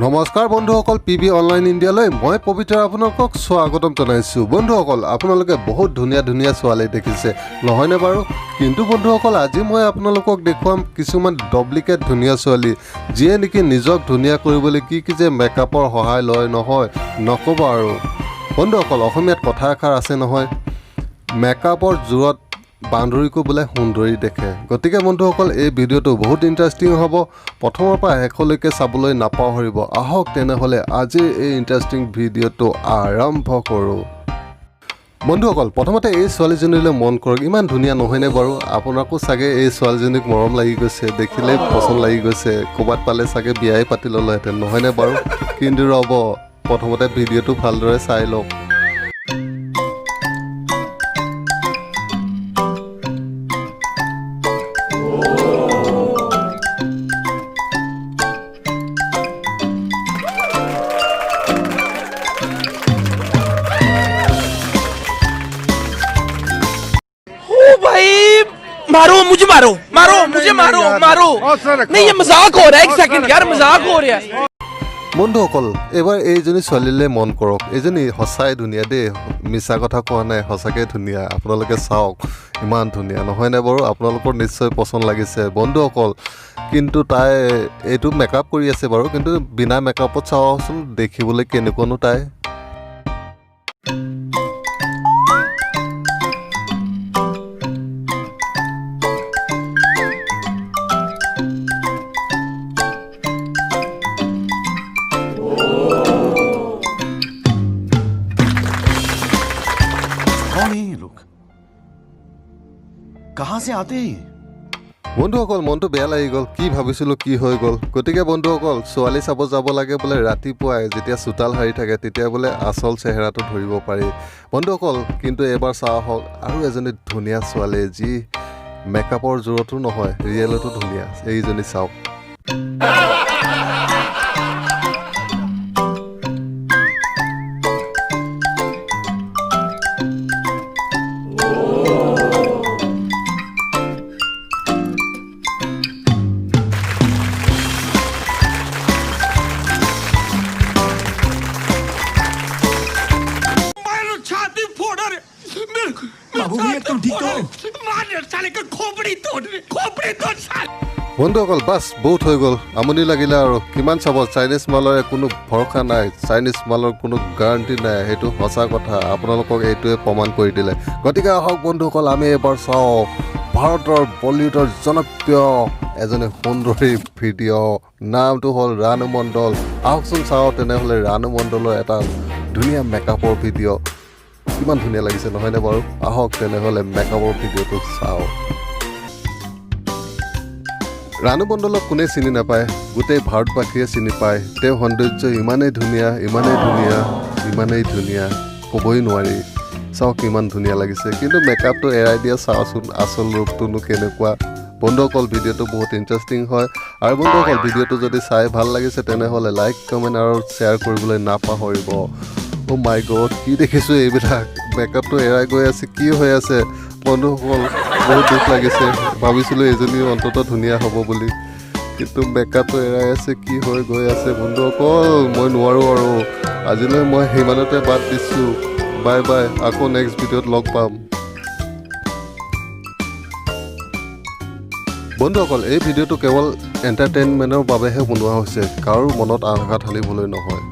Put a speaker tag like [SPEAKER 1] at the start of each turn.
[SPEAKER 1] নমস্কাৰ বন্ধুসকল, PB online ইণ্ডিয়ালৈ মই পবিত্ৰ আপোনালোকক স্বাগতম জনাইছোঁ। বন্ধুসকল, আপোনালোকে বহুত ধুনীয়া ধুনীয়া ছোৱালী দেখিছে নহয়নে বাৰু? কিন্তু বন্ধুসকল, আজি মই আপোনালোকক দেখুৱাম কিছুমান ডুপ্লিকেট ধুনীয়া ছোৱালী, যিয়ে নেকি নিজক ধুনীয়া কৰিবলৈ কি যে মেকআপৰ সহায় লয় নহয় নক'ব আৰু। বন্ধুসকল, অসমীয়াত কথা এষাৰ আছে নহয়, মেকআপৰ জোৰত বান্ধৰীকো বোলে সুন্দৰী দেখে। গতিকে বন্ধুসকল, এই ভিডিঅ'টো বহুত ইণ্টাৰেষ্টিং হ'ব, প্ৰথমৰ পৰা শেষলৈকে চাবলৈ নাপাহৰিব। আহক তেনেহ'লে আজিৰ এই ইণ্টাৰেষ্টিং ভিডিঅ'টো আৰম্ভ কৰোঁ। বন্ধুসকল, প্ৰথমতে এই ছোৱালীজনীলৈ মন কৰক, ইমান ধুনীয়া নহয়নে বাৰু? আপোনাকো চাগে এই ছোৱালীজনীক মৰম লাগি গৈছে, দেখিলেই পচন্দ লাগি গৈছে, ক'ৰবাত পালে চাগে বিয়াই পাতি ল'লেহেঁতেন নহয়নে বাৰু? কিন্তু ৰ'ব, প্ৰথমতে ভিডিঅ'টো ভালদৰে চাই লওক।
[SPEAKER 2] मारो मुझे, मारो नहीं, ये मजाक हो रहा है। एक सेकंड यार, मजाक हो रहा है।
[SPEAKER 1] বন্ধুসকল, এইবাৰ এইজনী ছোৱালীলৈ মন কৰক, এইজনী সঁচাই ধুনীয়া দেই, মিছা কথা কোৱা নাই, সঁচাকৈ ধুনীয়া। আপোনালোকে চাওক, ইমান ধুনীয়া নহয়নে বাৰু? আপোনালোকৰ নিশ্চয় পচন্দ লাগিছে বন্ধুসকল। কিন্তু তাই এইটো মেকআপ কৰি আছে বাৰু, কিন্তু বিনা মেকআপত চাওকচোন দেখিবলৈ কেনেকুৱানো তাই।
[SPEAKER 3] कौन है ये लोग? कहां से आते हैं?
[SPEAKER 1] বন্ধুসকল, মনটো বেয়া লাগি গ'ল, কি ভাবিছিলোঁ কি হৈ গ'ল। গতিকে বন্ধুসকল, ছোৱালী চাব যাব লাগে বোলে ৰাতিপুৱাই, যেতিয়া চোতাল সাৰি থাকে তেতিয়া বোলে আচল চেহেৰাটো ধৰিব পাৰি বন্ধুসকল। কিন্তু এইবাৰ চাওঁ হওক আৰু এজনী ধুনীয়া ছোৱালী, যি মেকআপৰ জোৰতো নহয় ৰিয়েলতো ধুনীয়া, এইজনী চাওক। বন্ধুসকল, বাছ বহুত হৈ গ'ল, আমনি লাগিলে আৰু কিমান চাব। চাইনিজ মালৰ কোনো ভৰসা নাই, চাইনিজ মালৰ কোনো গেৰাণ্টি নাই, সেইটো সঁচা কথা। আপোনালোকক এইটোৱে প্ৰমাণ কৰি দিলে। গতিকে আহক বন্ধুসকল, আমি এইবাৰ চাওঁ ভাৰতৰ বলিউডৰ জনপ্ৰিয় এজনী সুন্দৰী ভিডিঅ', নামটো হ'ল ৰাণু মণ্ডল। আহকচোন চাওঁ তেনেহ'লে ৰাণু মণ্ডলৰ এটা ধুনীয়া মেকআপৰ ভিডিঅ'। কিমান ধুনীয়া লাগিছে নহয়নে বাৰু? আহক তেনেহ'লে মেকআপৰ ভিডিঅ'টো চাওঁ। ৰাণু মণ্ডলক কোনে চিনি নাপায়? গোটেই ভাৰতবাসীয়ে চিনি পায়। তেওঁৰ সৌন্দৰ্য ইমানেই ধুনীয়া, ইমানেই ধুনীয়া, ইমানেই ধুনীয়া, ক'বই নোৱাৰি। চাওক কিমান ধুনীয়া লাগিছে, কিন্তু মেকআপটো এৰাই দিয়া চাওঁচোন আচল ৰূপটোনো কেনেকুৱা। বন্ধুসকল, ভিডিঅ'টো বহুত ইণ্টাৰেষ্টিং হয়। আৰু বন্ধুসকল, ভিডিঅ'টো যদি চাই ভাল লাগিছে তেনেহ'লে লাইক, কমেণ্ট আৰু শ্বেয়াৰ কৰিবলৈ নাপাহৰিব। অ' মাই গড, কি দেখিছোঁ এইবিলাক, মেকআপটো এৰাই গৈ আছে, কি হৈ আছে বন্ধুসকল? বহুত দুখ লাগিছে, ভাবিছিলোঁ এজনী অন্ততঃ ধুনীয়া হ'ব বুলি, কিন্তু মেকআপটো এৰাই আছে, কি হৈ গৈ আছে বন্ধুসকল। মই নোৱাৰোঁ আৰু আজিলৈ মই সিমানতে বাদ দিছোঁ। বাই বাই, আকৌ নেক্সট ভিডিঅ'ত লগ পাম বন্ধুসকল। এই ভিডিঅ'টো কেৱল এণ্টাৰটেইনমেণ্টৰ বাবেহে বনোৱা হৈছে, কাৰো মনত আঘাত হানিবলৈ নহয়।